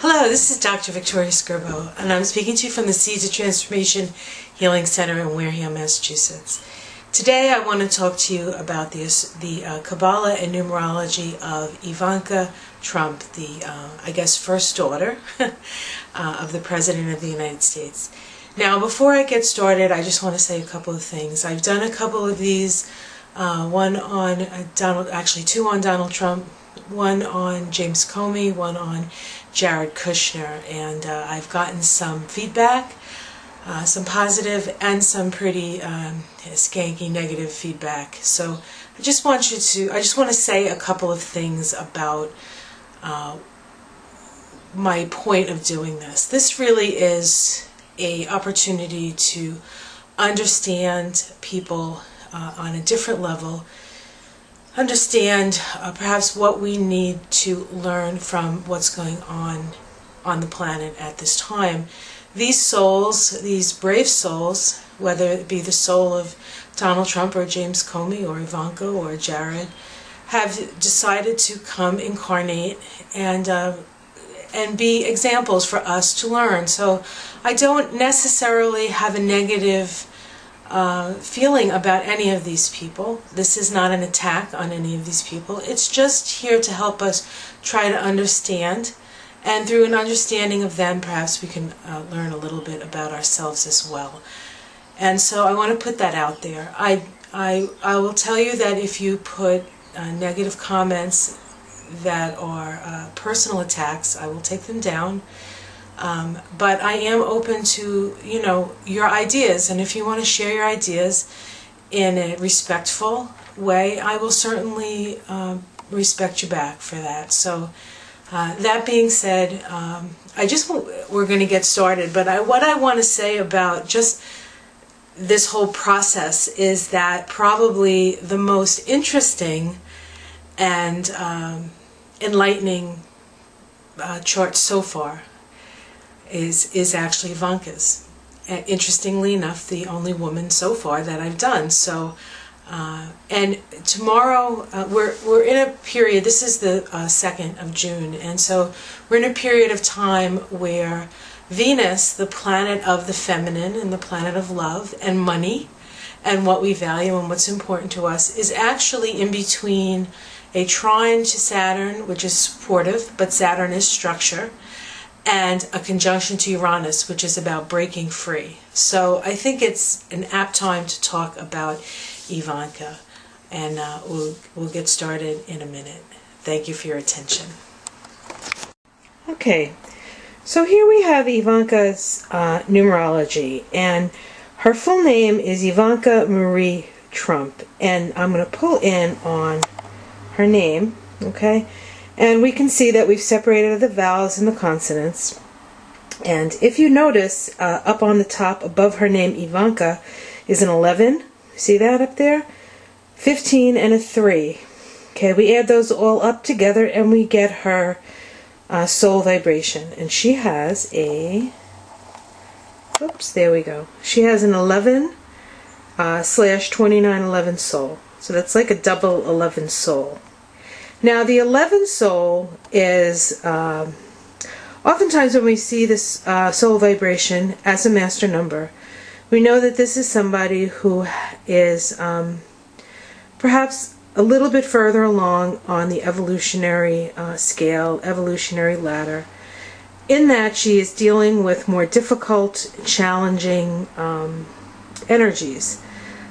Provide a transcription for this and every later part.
Hello, this is Dr. Victoria Skirbo, and I'm speaking to you from the Seeds of Transformation Healing Center in Wareham, Massachusetts. Today I want to talk to you about the Kabbalah and Numerology of Ivanka Trump, the, I guess, first daughter of the President of the United States. Now, before I get started, I just want to say a couple of things. I've done a couple of these, one on two on Donald Trump, one on James Comey, one on Jared Kushner, and I've gotten some feedback, some positive and some pretty skanky negative feedback. So I just want to say a couple of things about my point of doing this. This really is an opportunity to understand people on a different level, understand perhaps what we need to learn from what's going on the planet at this time. These souls, these brave souls, whether it be the soul of Donald Trump or James Comey or Ivanka or Jared, have decided to come incarnate and be examples for us to learn. So I don't necessarily have a negative feeling about any of these people. This is not an attack on any of these people. It's just here to help us try to understand, and through an understanding of them, perhaps we can learn a little bit about ourselves as well. And so I want to put that out there. I will tell you that if you put negative comments that are personal attacks, I will take them down. But I am open to, your ideas, and if you want to share your ideas in a respectful way, I will certainly respect you back for that. So that being said, we're going to get started, but what I want to say about just this whole process is that probably the most interesting and enlightening chart so far is actually Ivanka's. Interestingly enough, the only woman so far that I've done. So, and tomorrow we're in a period. This is the 2nd of June, and so we're in a period of time where Venus, the planet of the feminine and the planet of love and money, and what we value and what's important to us, is actually in between a trine to Saturn, which is supportive, but Saturn is structure, and a conjunction to Uranus, which is about breaking free. So I think it's an apt time to talk about Ivanka, and we'll get started in a minute. Thank you for your attention. Okay, so here we have Ivanka's numerology, and her full name is Ivanka Marie Trump, and I'm going to pull in on her name, okay? And we can see that we've separated the vowels and the consonants. And if you notice, up on the top above her name, Ivanka, is an 11. See that up there? 15 and a 3. Okay, we add those all up together and we get her soul vibration. And she has a, oops, there we go. She has an 11 slash 2911 soul. So that's like a double 11 soul. Now, the 11 soul is, oftentimes when we see this soul vibration as a master number, we know that this is somebody who is perhaps a little bit further along on the evolutionary scale, evolutionary ladder, in that she is dealing with more difficult, challenging energies.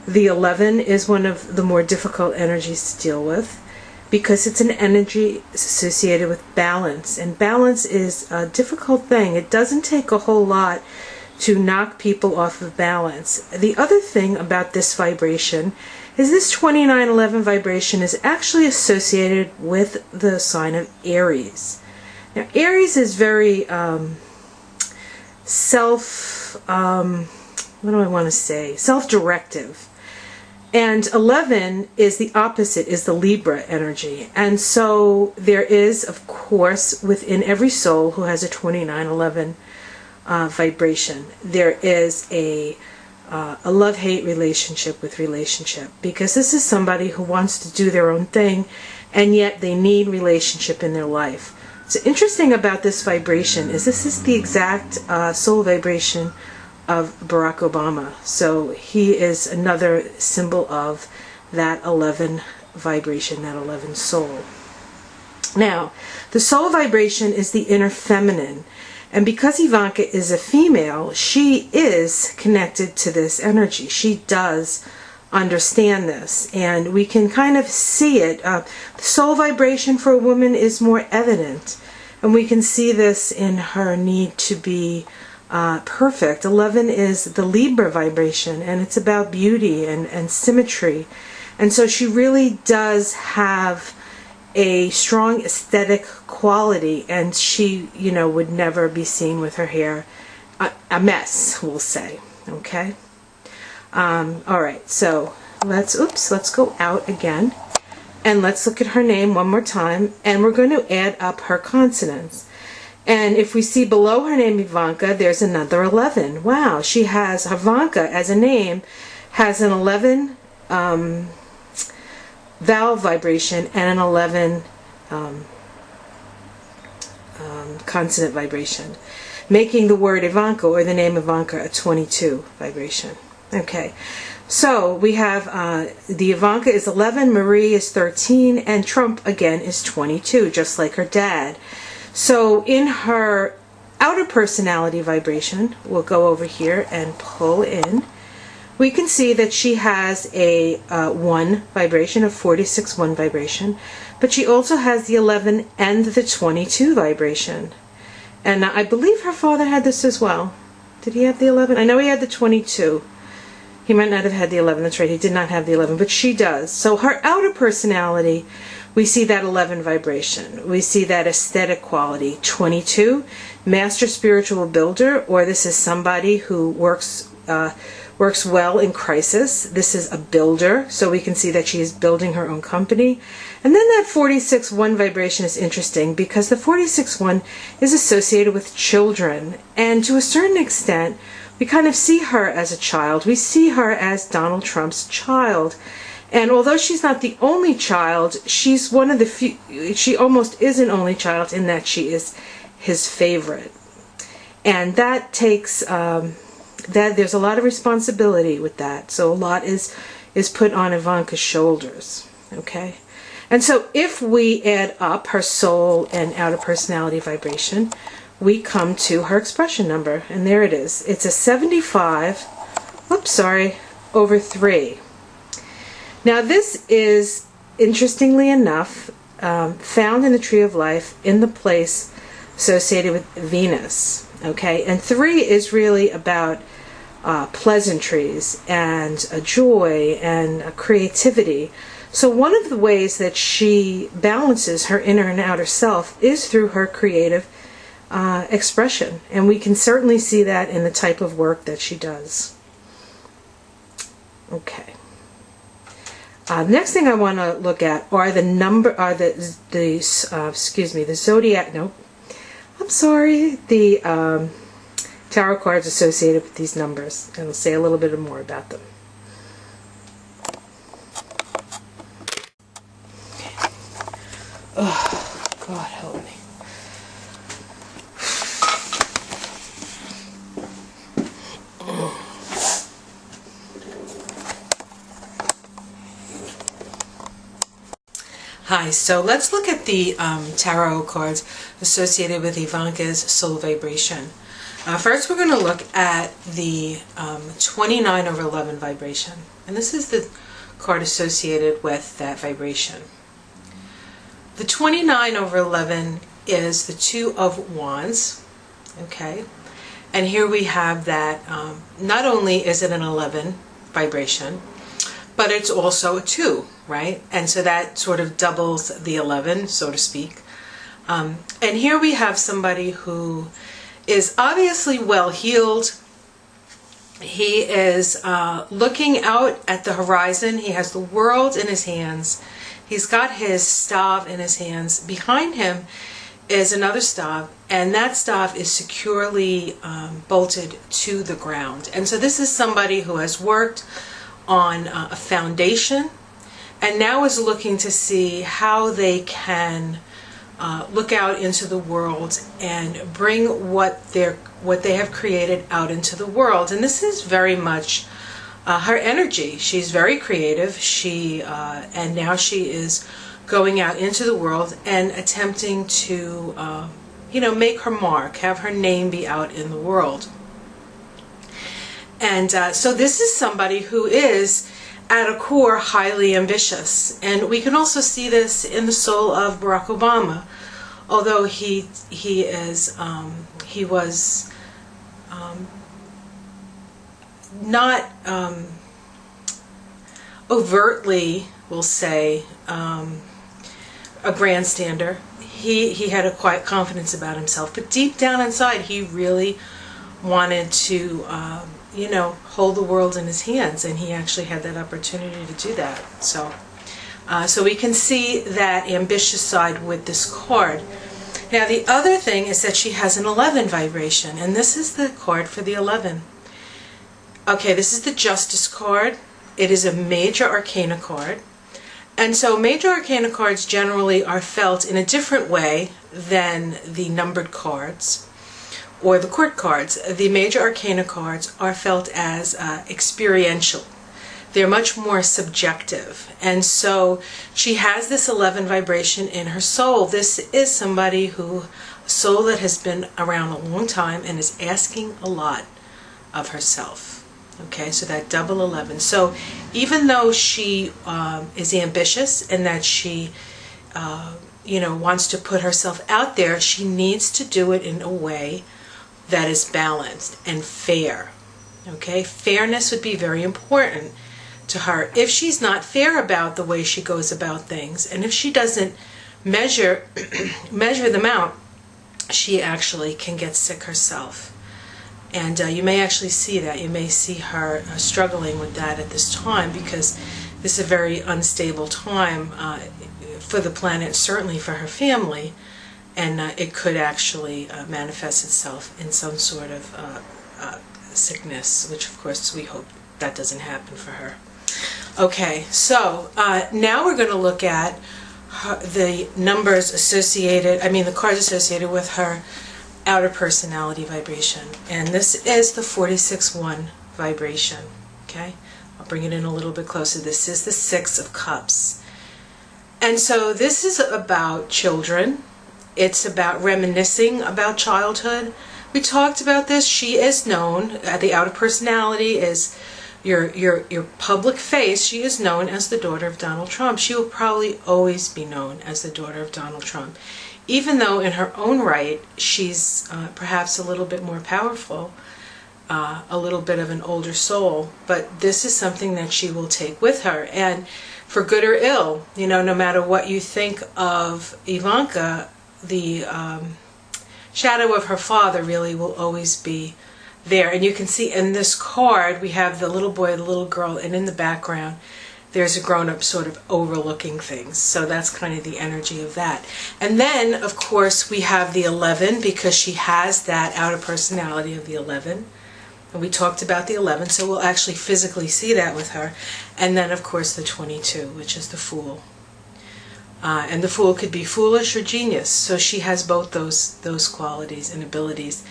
The 11 is one of the more difficult energies to deal with, because it's an energy associated with balance. And balance is a difficult thing. It doesn't take a whole lot to knock people off of balance. The other thing about this vibration is this 2911 vibration is actually associated with the sign of Aries. Now, Aries is very self-directive. And 11 is the opposite, is the Libra energy. And so there is, of course, within every soul who has a 2911 vibration, there is a love-hate relationship with relationship. Because this is somebody who wants to do their own thing, and yet they need relationship in their life. So interesting about this vibration is this is the exact soul vibration of Barack Obama. So he is another symbol of that 11 vibration, that 11 soul. Now, the soul vibration is the inner feminine. And because Ivanka is a female, she is connected to this energy. She does understand this. And we can kind of see it. The soul vibration for a woman is more evident. And we can see this in her need to be perfect. 11 is the Libra vibration, and it's about beauty and symmetry. And so she really does have a strong aesthetic quality, and she, you know, would never be seen with her hair a mess, we'll say. Okay. All right. So let's go out again, and let's look at her name one more time, and we're going to add up her consonants. And if we see below her name Ivanka, there's another 11. Wow, she has Ivanka as a name, has an 11 vowel vibration and an 11 consonant vibration, making the word Ivanka or the name Ivanka a 22 vibration. Okay, so we have the Ivanka is 11, Marie is 13, and Trump again is 22, just like her dad. So in her outer personality vibration, we'll go over here and pull in. We can see that she has a 1 vibration, a 46-1 vibration, but she also has the 11 and the 22 vibration. And I believe her father had this as well. Did he have the 11? I know he had the 22. He might not have had the 11. That's right, he did not have the 11, but she does. So her outer personality, we see that 11 vibration. We see that aesthetic quality. 22, master spiritual builder, or this is somebody who works well in crisis. This is a builder, so we can see that she is building her own company. And then that 46-1 vibration is interesting because the 46-1 is associated with children. And to a certain extent, we kind of see her as a child. We see her as Donald Trump's child. And although she's not the only child, she's one of the few, she almost is an only child in that she is his favorite. And that takes, there's a lot of responsibility with that. So a lot is put on Ivanka's shoulders. Okay? And so if we add up her soul and outer personality vibration, we come to her expression number. And there it is. It's a 75, over 3. Now this is, interestingly enough, found in the Tree of Life in the place associated with Venus. Okay, and 3 is really about pleasantries and a joy and a creativity. So one of the ways that she balances her inner and outer self is through her creative expression, and we can certainly see that in the type of work that she does. Okay. Next thing I want to look at are the zodiac. Nope. I'm sorry. The tarot cards associated with these numbers, and I'll say a little bit more about them. Okay. Oh, God help me. Hi, so let's look at the tarot cards associated with Ivanka's soul vibration. First we're going to look at the 29/11 vibration. And this is the card associated with that vibration. The 29/11 is the 2 of Wands. Okay? And here we have that not only is it an 11 vibration, but it's also a 2, right? And so that sort of doubles the 11, so to speak. And here we have somebody who is obviously well-heeled. He is looking out at the horizon. He has the world in his hands. He's got his staff in his hands. Behind him is another staff, and that staff is securely bolted to the ground. And so this is somebody who has worked on a foundation and now is looking to see how they can look out into the world and bring what they have created out into the world. And this is very much her energy. She's very creative. And now she is going out into the world and attempting to, make her mark, have her name be out in the world. And so this is somebody who is, at a core, highly ambitious. And we can also see this in the soul of Barack Obama, although he was not overtly, we'll say, a grandstander. He had a quiet confidence about himself, but deep down inside he really wanted to hold the world in his hands, and he actually had that opportunity to do that. So we can see that ambitious side with this card. Now the other thing is that she has an 11 vibration, and this is the card for the 11. Okay, this is the Justice card. It is a major arcana card. And so major arcana cards generally are felt in a different way than the numbered cards or the court cards. The major arcana cards are felt as experiential. They're much more subjective. And so she has this 11 vibration in her soul. This is somebody a soul that has been around a long time and is asking a lot of herself. Okay, so that double 11. So even though she is ambitious and that she wants to put herself out there, she needs to do it in a way that is balanced and fair. Okay, fairness would be very important to her. If she's not fair about the way she goes about things, and if she doesn't measure them out, she actually can get sick herself. And you may actually see that. You may see her struggling with that at this time, because this is a very unstable time for the planet, certainly for her family, and it could actually manifest itself in some sort of sickness, which of course we hope that doesn't happen for her. Okay, so now we're going to look at the numbers associated, the cards associated with her outer personality vibration. And this is the 46-1 vibration. Okay, I'll bring it in a little bit closer. This is the 6 of Cups. And so this is about children. It's about reminiscing about childhood. We talked about this. She is known, the outer personality is your public face. She is known as the daughter of Donald Trump. She will probably always be known as the daughter of Donald Trump, even though in her own right she's perhaps a little bit more powerful, a little bit of an older soul. But this is something that she will take with her, and for good or ill, no matter what you think of Ivanka, the shadow of her father really will always be there. And you can see in this card we have the little boy, the little girl, and in the background there's a grown-up sort of overlooking things. So that's kind of the energy of that. And then, of course, we have the 11, because she has that outer personality of the 11. And we talked about the 11, so we'll actually physically see that with her. And then, of course, the 22, which is the Fool. And the Fool could be foolish or genius. So she has both those qualities and abilities.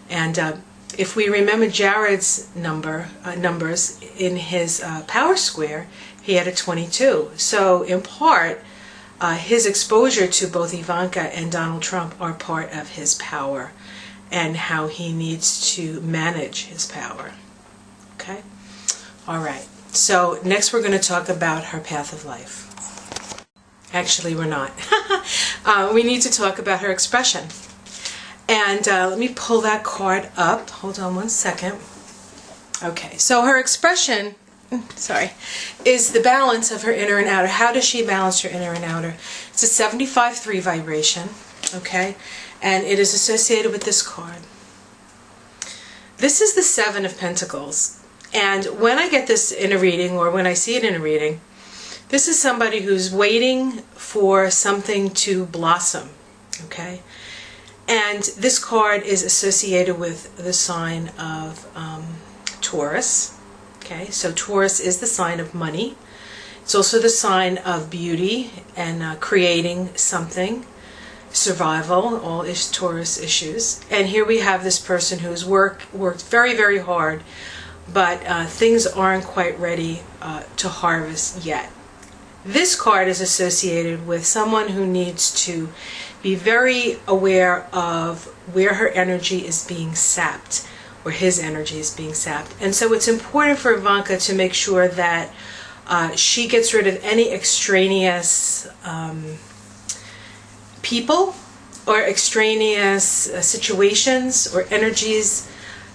And if we remember Jared's numbers in his power square, he had a 22. So in part, his exposure to both Ivanka and Donald Trump are part of his power and how he needs to manage his power. Okay? All right. So next we're going to talk about her path of life. Actually, we're not. We need to talk about her expression. And let me pull that card up. Hold on one second. Okay, so her expression, is the balance of her inner and outer. How does she balance her inner and outer? It's a 75-3 vibration, okay? And it is associated with this card. This is the 7 of Pentacles. And when I get this in a reading, or when I see it in a reading, this is somebody who's waiting for something to blossom, okay? And this card is associated with the sign of Taurus. Okay, so Taurus is the sign of money. It's also the sign of beauty and creating something. survival, all Taurus issues. And here we have this person who's worked very, very hard, but things aren't quite ready to harvest yet. This card is associated with someone who needs to be very aware of where her energy is being sapped, or his energy is being sapped. And so it's important for Ivanka to make sure that she gets rid of any extraneous people or extraneous situations or energies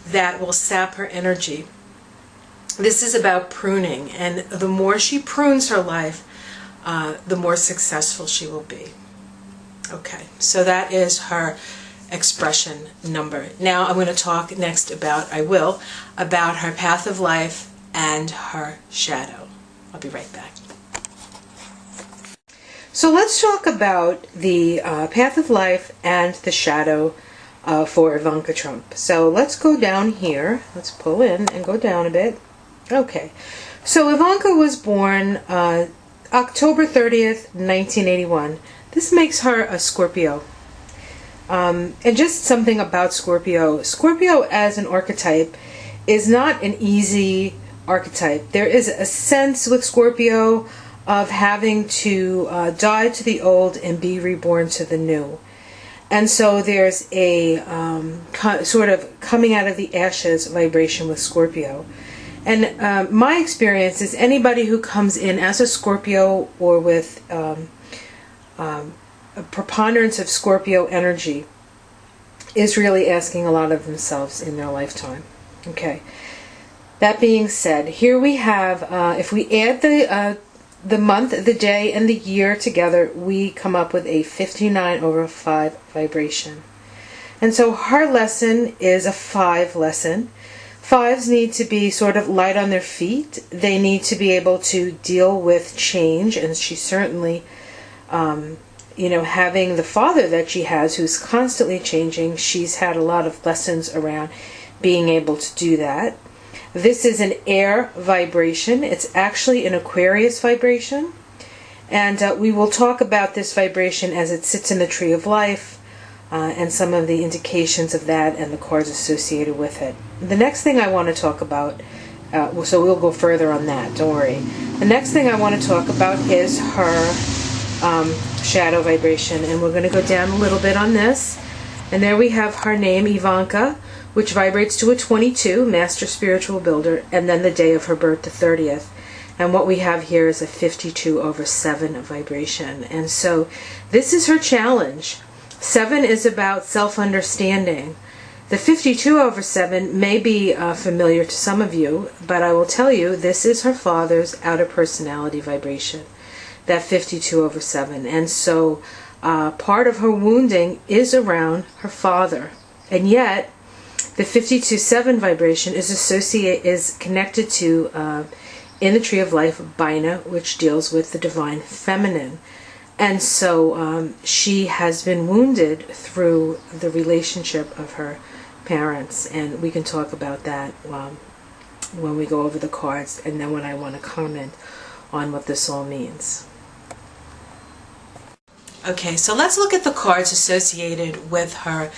that will sap her energy. This is about pruning, and the more she prunes her life, the more successful she will be. Okay, so that is her expression number. Now I'm going to talk next about her path of life and her shadow. I'll be right back. So let's talk about the path of life and the shadow for Ivanka Trump. So let's go down here. Let's pull in and go down a bit. Okay. So Ivanka was born October 30th, 1981. This makes her a Scorpio. And just something about Scorpio. Scorpio as an archetype is not an easy archetype. There is a sense with Scorpio of having to die to the old and be reborn to the new. And so there's a sort of coming out of the ashes vibration with Scorpio. And my experience is anybody who comes in as a Scorpio or with a preponderance of Scorpio energy is really asking a lot of themselves in their lifetime. Okay. That being said, here we have, if we add the month, the day, and the year together, we come up with a 59/5 vibration. And so her lesson is a 5 lesson. 5s need to be sort of light on their feet. They need to be able to deal with change, and she certainly, having the father that she has who's constantly changing, she's had a lot of lessons around being able to do that. This is an air vibration. It's actually an Aquarius vibration. And we will talk about this vibration as it sits in the Tree of Life and some of the indications of that and the cards associated with it. The next thing I want to talk about, so we'll go further on that, don't worry. The next thing I want to talk about is her shadow vibration. And we're going to go down a little bit on this. And there we have her name, Ivanka, which vibrates to a 22, Master Spiritual Builder, and then the day of her birth, the 30th. And what we have here is a 52/7 vibration. And so this is her challenge. 7 is about self-understanding. The 52/7 may be familiar to some of you, but I will tell you this is her father's outer personality vibration, that 52/7. And so part of her wounding is around her father. And yet, the 52/7 vibration is connected to, in the Tree of Life, Bina, which deals with the divine feminine. And so she has been wounded through the relationship of her parents. And we can talk about that when we go over the cards, and then when I want to comment on what this all means. Okay, so let's look at the cards associated with her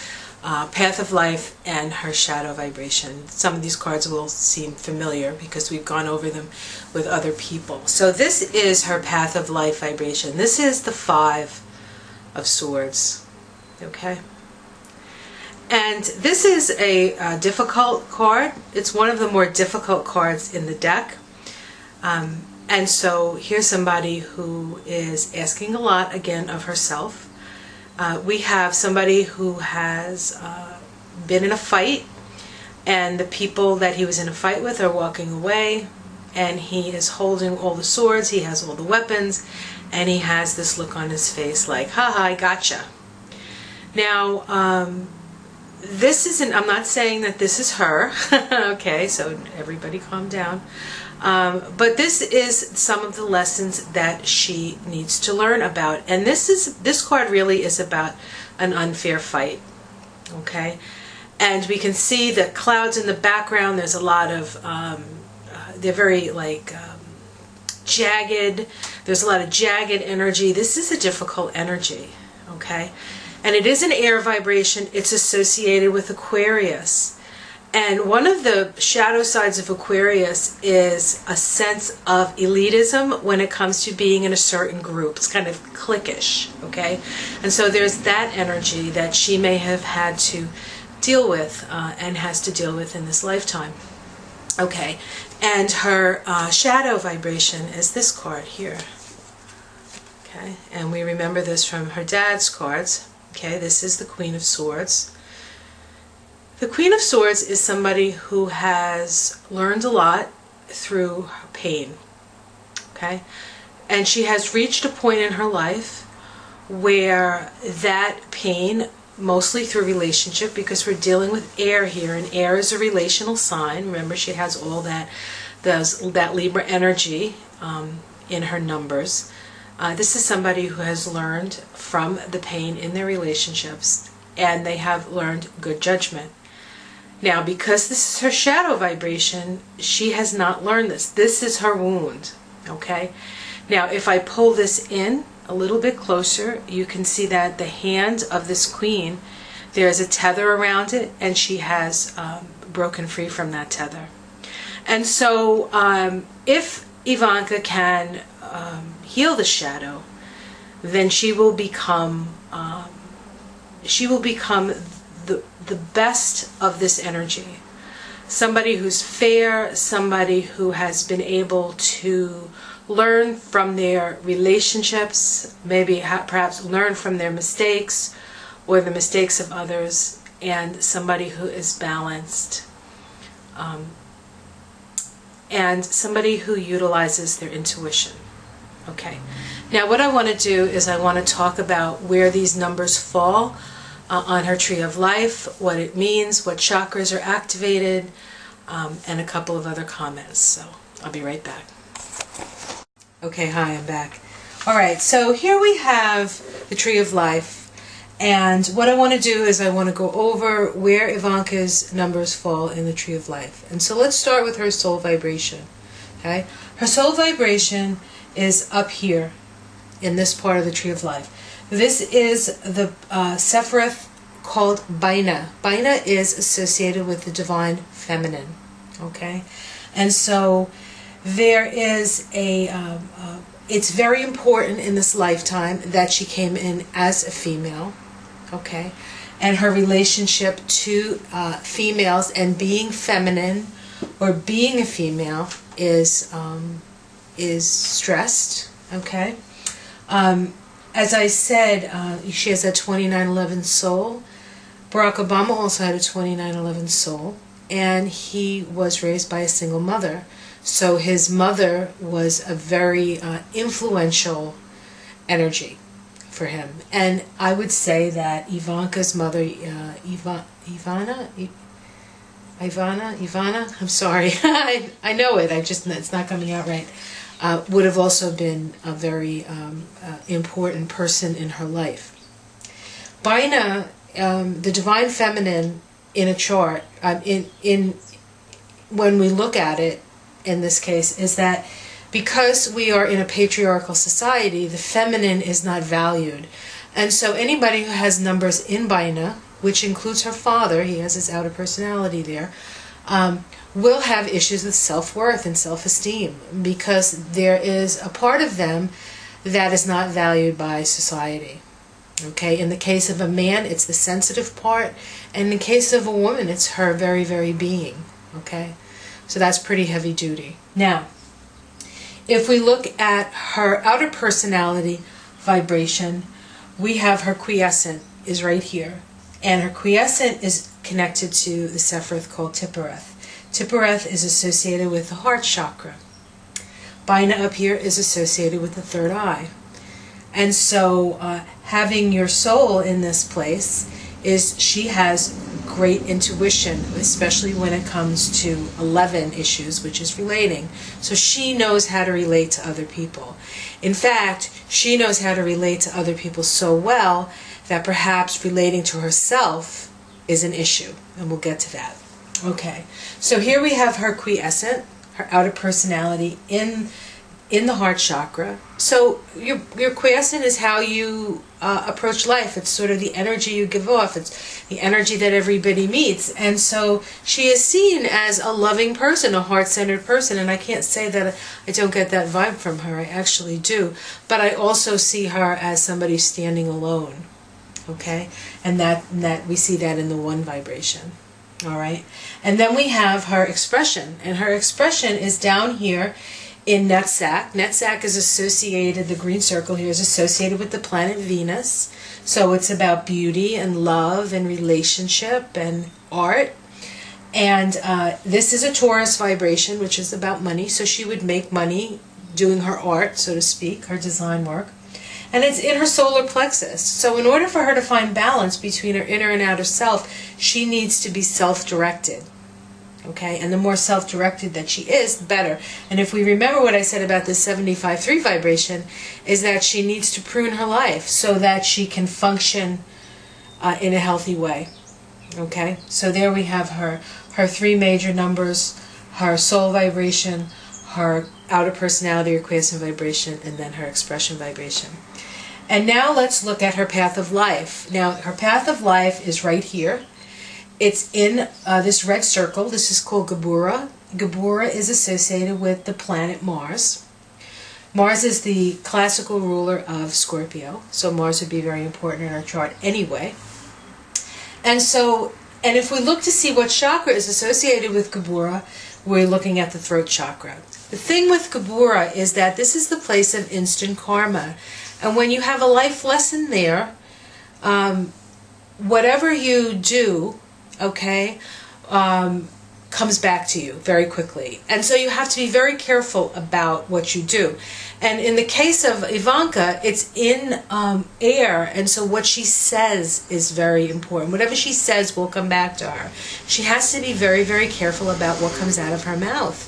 path of life and her shadow vibration. Some of these cards will seem familiar because we've gone over them with other people. So this is her path of life vibration. This is the 5 of Swords. Okay? And this is a difficult card. It's one of the more difficult cards in the deck. And so here's somebody who is asking a lot, again, of herself. We have somebody who has been in a fight, and the people that he was in a fight with are walking away, and he is holding all the swords, he has all the weapons, and he has this look on his face like, haha, I gotcha. Now, this isn't, I'm not saying that this is her, okay, so everybody calm down. But this is some of the lessons that she needs to learn about, and this card really is about an unfair fight. Okay, and we can see the clouds in the background. There's a lot of they're very like jagged. There's a lot of jagged energy. This is a difficult energy. Okay, And it is an air vibration. It's associated with Aquarius. And one of the shadow sides of Aquarius is a sense of elitism when it comes to being in a certain group. It's kind of cliquish, okay? And so there's that energy that she may have had to deal with and has to deal with in this lifetime. Okay, and her shadow vibration is this card here. Okay, and we remember this from her dad's cards. Okay, this is the Queen of Swords. The Queen of Swords is somebody who has learned a lot through pain, okay? And she has reached a point in her life where that pain, mostly through relationship, because we're dealing with air here, and air is a relational sign. Remember, she has all that Libra energy in her numbers. This is somebody who has learned from the pain in their relationships, and they have learned good judgment. Now, because this is her shadow vibration, she has not learned this. This is her wound, okay? Now, if I pull this in a little bit closer, you can see that the hand of this queen, there's a tether around it, and she has broken free from that tether. And so, if Ivanka can heal the shadow, then she will become the best of this energy. Somebody who's fair, somebody who has been able to learn from their relationships, maybe perhaps learn from their mistakes or the mistakes of others, and somebody who is balanced, and somebody who utilizes their intuition. Okay, now what I want to do is I want to talk about where these numbers fall on her tree of life, what it means, what chakras are activated, and a couple of other comments. So I'll be right back. Okay, hi, I'm back. Alright, so here we have the tree of life, and what I want to do is I want to go over where Ivanka's numbers fall in the tree of life. And so let's start with her soul vibration. Okay, her soul vibration is up here in this part of the tree of life. This is the Sephiroth called Bina. Bina is associated with the divine feminine. Okay, and so there is it's very important in this lifetime that she came in as a female. Okay, and her relationship to females and being feminine or being a female is stressed. Okay. As I said, she has a 2911 soul. Barack Obama also had a 2911 soul, and he was raised by a single mother. So his mother was a very influential energy for him. And I would say that Ivanka's mother, Ivana, I'm sorry, I know it, it's not coming out right. Would have also been a very important person in her life. Bina, the divine feminine in a chart, when we look at it in this case, is that because we are in a patriarchal society, the feminine is not valued. And so anybody who has numbers in Bina, which includes her father, he has his outer personality there, will have issues with self-worth and self-esteem, because there is a part of them that is not valued by society. Okay, in the case of a man, it's the sensitive part, and in the case of a woman, it's her very, very being. Okay, so that's pretty heavy duty. Now, if we look at her outer personality vibration, we have her quiescent is right here, and her quiescent is connected to the Sephiroth called Tiphareth. Tiphareth is associated with the heart chakra. Bina up here is associated with the third eye. And so having your soul in this place is she has great intuition, especially when it comes to 11 issues, which is relating. So she knows how to relate to other people. In fact, she knows how to relate to other people so well that perhaps relating to herself is an issue, and we'll get to that. Okay, so here we have her quiescent, her outer personality in in the heart chakra. So your quiescent is how you approach life. It's sort of the energy you give off. It's the energy that everybody meets. And so she is seen as a loving person, a heart-centered person. And I can't say that I don't get that vibe from her. I actually do. But I also see her as somebody standing alone. Okay? And that we see that in the 1 vibration. All right? And then we have her expression. And her expression is down here in Netsack. Netsack is associated, the green circle here is associated with the planet Venus. So it's about beauty and love and relationship and art. And this is a Taurus vibration, which is about money. So she would make money doing her art, so to speak, her design work. And it's in her solar plexus. So in order for her to find balance between her inner and outer self, she needs to be self-directed. Okay, and the more self-directed that she is, the better. And if we remember what I said about this 75-3 vibration, is that she needs to prune her life so that she can function in a healthy way. Okay, so there we have her 3 major numbers, her soul vibration, her outer personality or quiescent vibration, and then her expression vibration. And now let's look at her path of life. Now, her path of life is right here. It's in this red circle. This is called Geburah. Geburah is associated with the planet Mars. Mars is the classical ruler of Scorpio, so Mars would be very important in our chart anyway. And if we look to see what chakra is associated with Geburah, we're looking at the throat chakra. The thing with Geburah is that this is the place of instant karma. And when you have a life lesson there, whatever you do, okay, comes back to you very quickly. And so you have to be very careful about what you do. And in the case of Ivanka, it's in air, and so what she says is very important. Whatever she says will come back to her. She has to be very, very careful about what comes out of her mouth.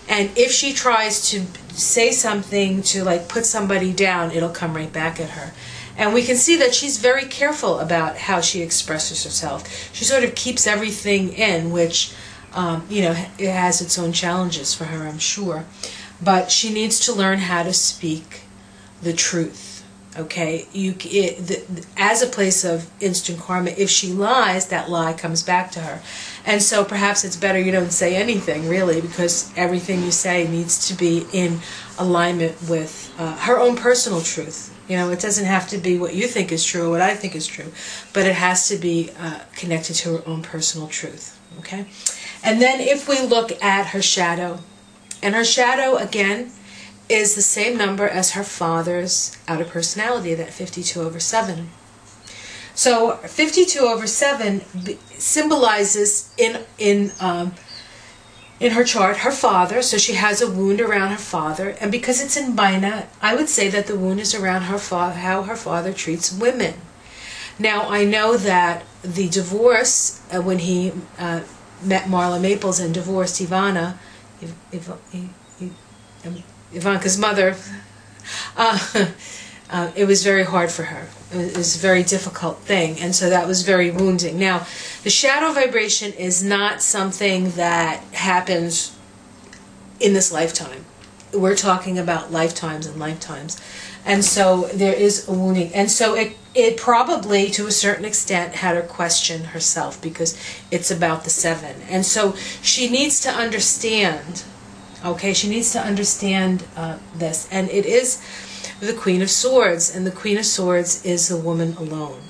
And if she tries to say something to like put somebody down, it'll come right back at her. And we can see that she's very careful about how she expresses herself. She sort of keeps everything in, which, it has its own challenges for her, I'm sure. But she needs to learn how to speak the truth, okay? As a place of instant karma, if she lies, that lie comes back to her. And so perhaps it's better you don't say anything, really, because everything you say needs to be in alignment with her own personal truth. It doesn't have to be what you think is true or what I think is true, but it has to be connected to her own personal truth, okay? And then if we look at her shadow, and her shadow, again, is the same number as her father's outer personality, that 52/7. So 52/7 symbolizes in her chart her father, so she has a wound around her father, and because it's in Bina, I would say that the wound is around her how her father treats women. Now, I know that the divorce, when he met Marla Maples and divorced Ivanka's mother, it was very hard for her. It was a very difficult thing, and so that was very wounding. Now, the shadow vibration is not something that happens in this lifetime. We're talking about lifetimes and lifetimes. And so there is a wounding. And so it probably, to a certain extent, had her question herself, because it's about the 7. And so she needs to understand, okay, she needs to understand this. And it is the Queen of Swords, and the Queen of Swords is a woman alone.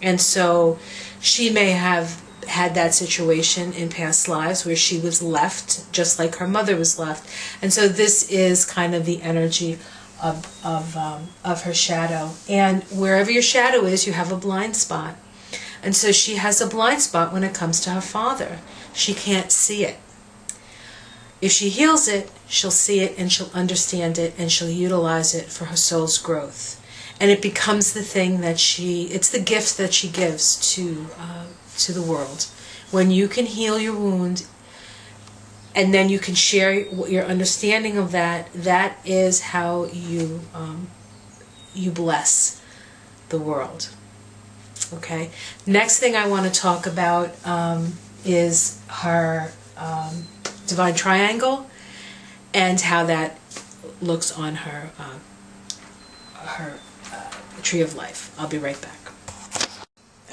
And so she may have had that situation in past lives where she was left, just like her mother was left. And so this is kind of the energy of her shadow. And wherever your shadow is, you have a blind spot. And so she has a blind spot when it comes to her father. She can't see it. If she heals it, she'll see it and she'll understand it and she'll utilize it for her soul's growth. And it becomes the thing that it's the gift that she gives to the world. When you can heal your wound and then you can share your understanding of that, that is how you bless the world. Okay? Next thing I want to talk about is her divine triangle and how that looks on her tree of life. I'll be right back.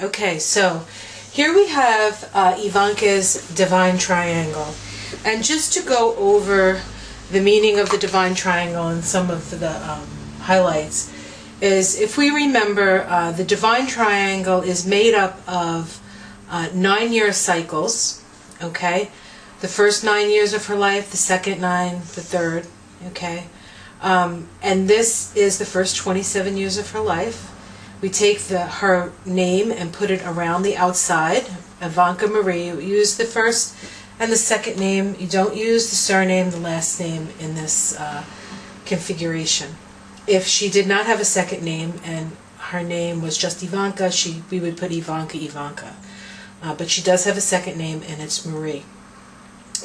Okay, so here we have Ivanka's divine triangle. And just to go over the meaning of the divine triangle and some of the highlights, is if we remember, the divine triangle is made up of 9-year cycles, okay? The first 9 years of her life, the second 9, the third, okay? And this is the first 27 years of her life. We take her name and put it around the outside. Ivanka Marie, you use the first and the second name. You don't use the surname, the last name in this configuration. If she did not have a second name and her name was just Ivanka, we would put Ivanka. But she does have a second name, and it's Marie.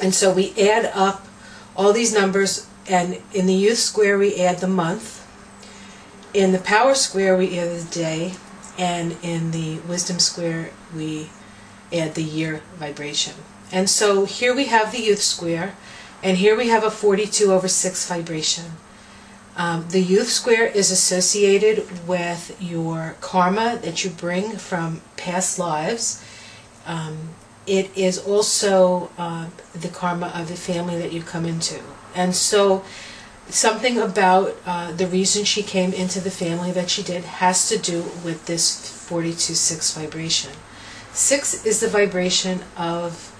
And so we add up all these numbers, and in the youth square we add the month. In the power square we add the day, and in the wisdom square we add the year vibration. And so here we have the youth square, and here we have a 42/6 vibration. The youth square is associated with your karma that you bring from past lives. It is also the karma of the family that you come into. And so something about the reason she came into the family that she did has to do with this 42/6 vibration. 6 is the vibration of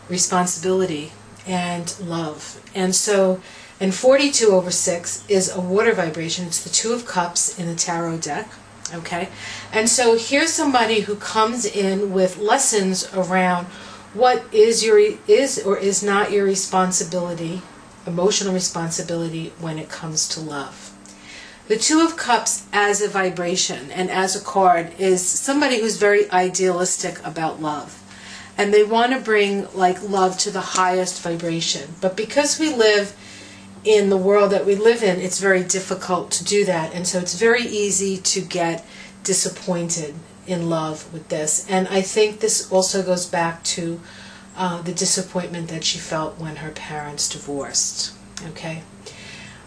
responsibility and love. And so, and 42/6 is a water vibration. It's the 2 of Cups in the tarot deck. Okay? And so here's somebody who comes in with lessons around what is or is not your responsibility, emotional responsibility when it comes to love. The 2 of Cups as a vibration and as a card is somebody who's very idealistic about love. And they want to bring love to the highest vibration. But because we live in the world that we live in, it's very difficult to do that. And so it's very easy to get disappointed in love with this. And I think this also goes back to the disappointment that she felt when her parents divorced. Okay.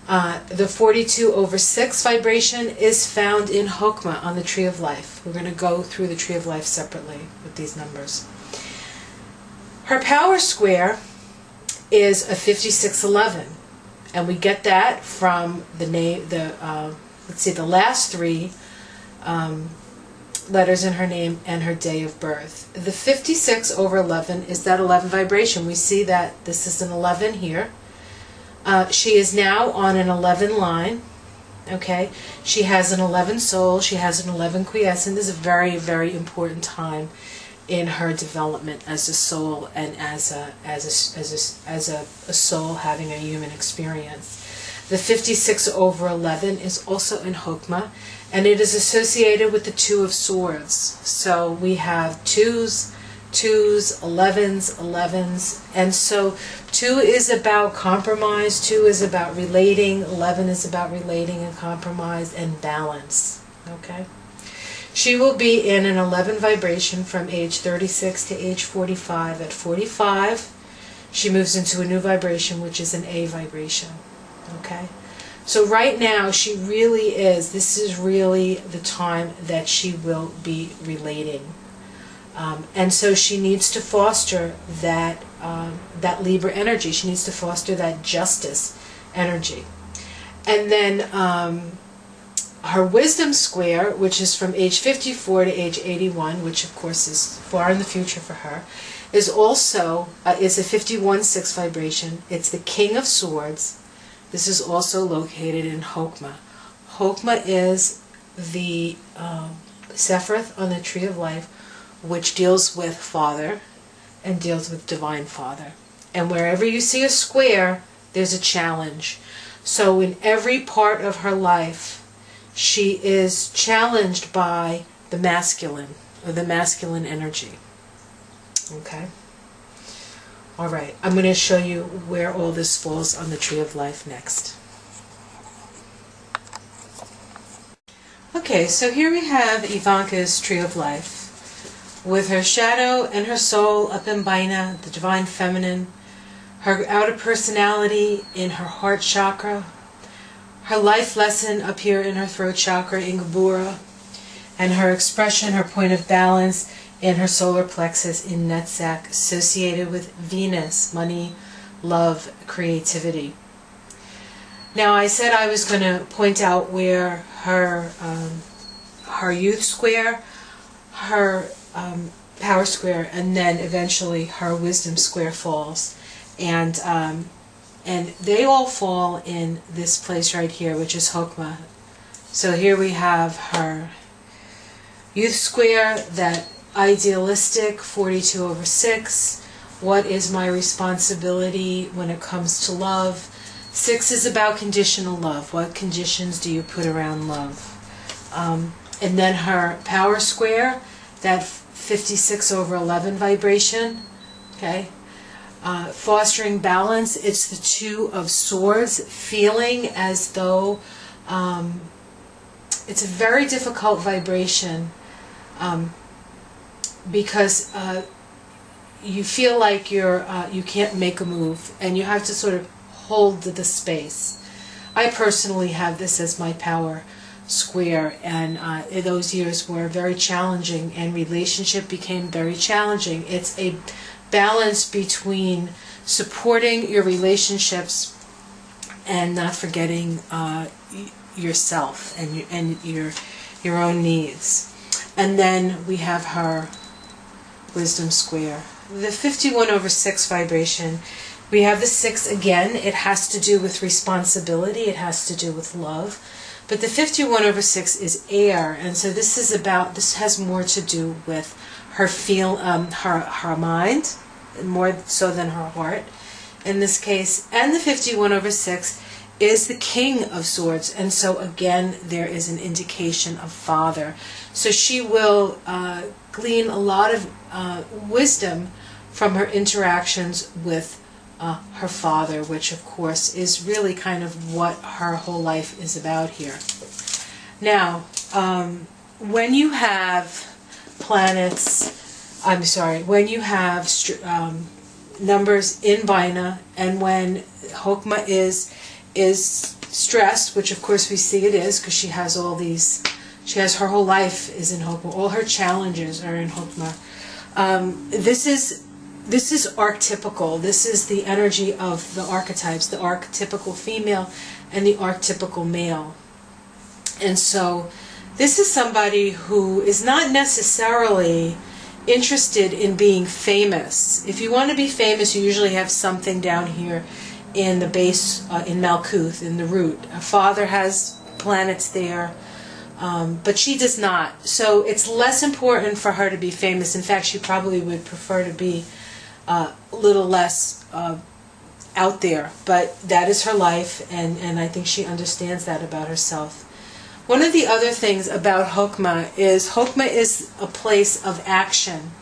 The 42/6 vibration is found in Chokmah on the Tree of Life. We're going to go through the Tree of Life separately with these numbers. Her power square is a 5611, and we get that from the name. Let's see, the last 3 letters in her name and her day of birth. The 56/11 is that 11 vibration. We see that this is an 11 here. She is now on an 11 line. Okay, she has an 11 soul. She has an 11 quiescent. This is a very, very important time in her development as a soul and as a soul having a human experience. The 56/11 is also in Chokmah, and it is associated with the 2 of Swords. So we have 2s, 11s, and so 2 is about compromise, 2 is about relating, 11 is about relating and compromise and balance. Okay? She will be in an 11 vibration from age 36 to age 45. At 45, she moves into a new vibration, which is an A vibration. Okay? So right now, this is really the time that she will be relating. And so she needs to foster that Libra energy. She needs to foster that justice energy. And then her wisdom square, which is from age 54 to age 81, which of course is far in the future for her, is also is a 51/6 vibration. It's the King of Swords. This is also located in Chokmah. Chokmah is the Sephiroth on the Tree of Life, which deals with Father and deals with Divine Father. And wherever you see a square, there's a challenge. So in every part of her life, she is challenged by the masculine, or the masculine energy. Okay? All right, I'm going to show you where all this falls on the Tree of Life next. Okay, so here we have Ivanka's Tree of Life, with her shadow and her soul up in Baina, the Divine Feminine, her outer personality in her heart chakra, her life lesson up here in her throat chakra in Gabura, and her expression, her point of balance in her solar plexus in Netzach, associated with Venus, money, love, creativity. Now I said I was going to point out where her youth square, her power square, and then eventually her wisdom square falls. And they all fall in this place right here, which is Chokmah. So here we have her youth square, that idealistic 42/6. What is my responsibility when it comes to love? 6 is about conditional love. What conditions do you put around love? And then her power square, that 56/11 vibration. Okay. Fostering balance, it's the 2 of Swords, feeling as though it's a very difficult vibration, because you feel like you can't make a move, and you have to sort of hold the space. I personally have this as my power square, and those years were very challenging, and relationship became very challenging. It's a balance between supporting your relationships and not forgetting yourself and your own needs. And then we have her wisdom square, the 51/6 vibration. We have the 6 again. It has to do with responsibility. It has to do with love. But the 51/6 is air, and so this has more to do with her her mind, more so than her heart in this case. And the 51/6 is the King of Swords, and so again there is an indication of father. So she will glean a lot of wisdom from her interactions with her father, which of course is really kind of what her whole life is about here. Now, when you have when you have numbers in Bina, and when Chokmah is stressed, which of course we see it is, because she has all these, her whole life is in Chokmah, all her challenges are in Chokmah. This is archetypical. This is the energy of the archetypes, the archetypical female and the archetypical male. And so this is somebody who is not necessarily interested in being famous. If you want to be famous, you usually have something down here in the base, in Malkuth, in the root. Her father has planets there, but she does not. So it's less important for her to be famous. In fact, she probably would prefer to be a little less out there. But that is her life, and I think she understands that about herself. One of the other things about Chokmah is a place of action,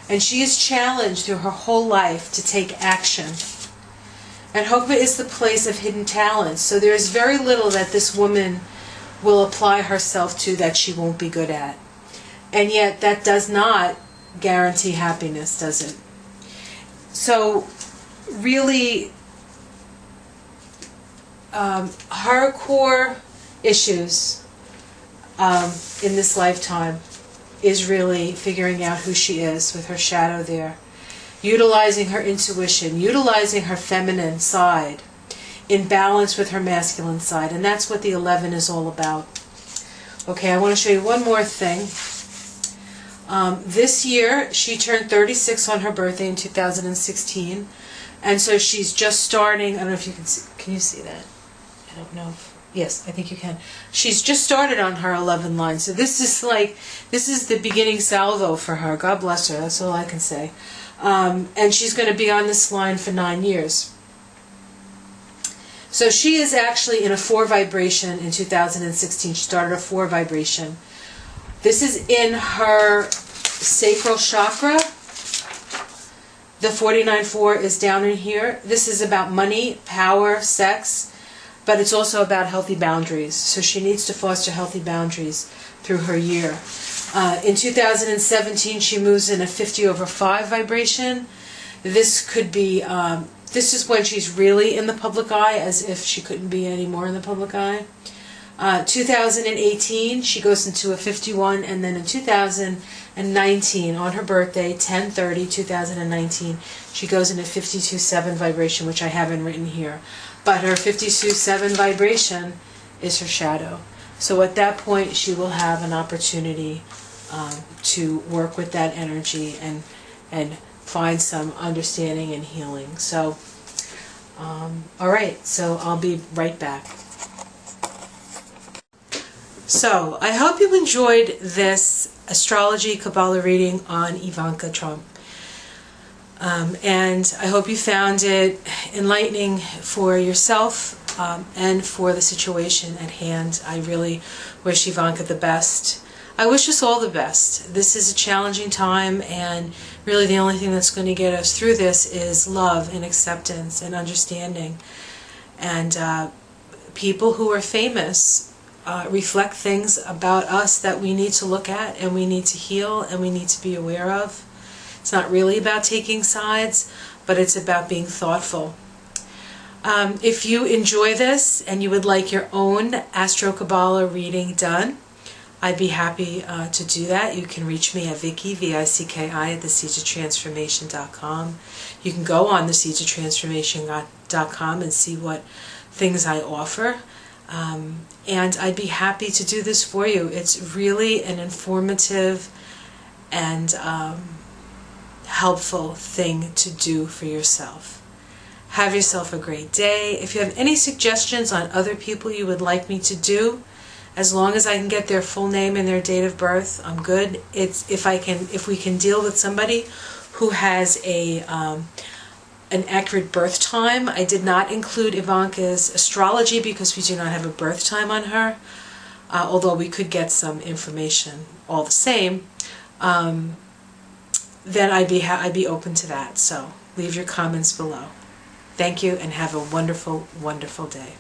and she is challenged through her whole life to take action. And Chokmah is the place of hidden talents, so there is very little that this woman will apply herself to that she won't be good at. And yet that does not guarantee happiness, does it? So really, her core issues in this lifetime is really figuring out who she is with her shadow there, utilizing her intuition, utilizing her feminine side in balance with her masculine side, and that's what the 11 is all about. Okay, I want to show you one more thing. This year she turned 36 on her birthday in 2016, and so she's just starting. I don't know if you can you see that? I don't know if, yes, I think you can. She's just started on her 11 line, so this is the beginning salvo for her. God bless her, that's all I can say. And she's going to be on this line for 9 years. So she is actually in a 4 vibration in 2016. She started a 4 vibration. This is in her sacral chakra. The 49-4 is down in here. This is about money, power, sex, but it's also about healthy boundaries. So she needs to foster healthy boundaries through her year. In 2017, she moves in a 50/5 vibration. This could be This is when she's really in the public eye, as if she couldn't be any more in the public eye. 2018, she goes into a 51, and then in 2019, on her birthday, 10/30/2019, she goes into 52/7 vibration, which I haven't written here. But her 52/7 vibration is her shadow. So at that point, she will have an opportunity to work with that energy and find some understanding and healing. So, all right, so I'll be right back. So, I hope you enjoyed this astrology Kabbalah reading on Ivanka Trump. And I hope you found it enlightening for yourself and for the situation at hand. I really wish Ivanka the best. I wish us all the best. This is a challenging time, and really the only thing that's going to get us through this is love and acceptance and understanding. And people who are famous reflect things about us that we need to look at and we need to heal and we need to be aware of. It's not really about taking sides, but it's about being thoughtful. If you enjoy this and you would like your own Astro Kabbalah reading done, I'd be happy to do that. You can reach me at Vicki, V-I-C-K-I, at theseedsoftransformation.com. You can go on theseedsoftransformation.com and see what things I offer. And I'd be happy to do this for you. It's really an informative and helpful thing to do for yourself. Have yourself a great day. If you have any suggestions on other people you would like me to do, as long as I can get their full name and their date of birth, I'm good. If we can deal with somebody who has an accurate birth time. I did not include Ivanka's astrology because we do not have a birth time on her, although we could get some information all the same. Then I'd be open to that. So leave your comments below. Thank you and have a wonderful, wonderful day.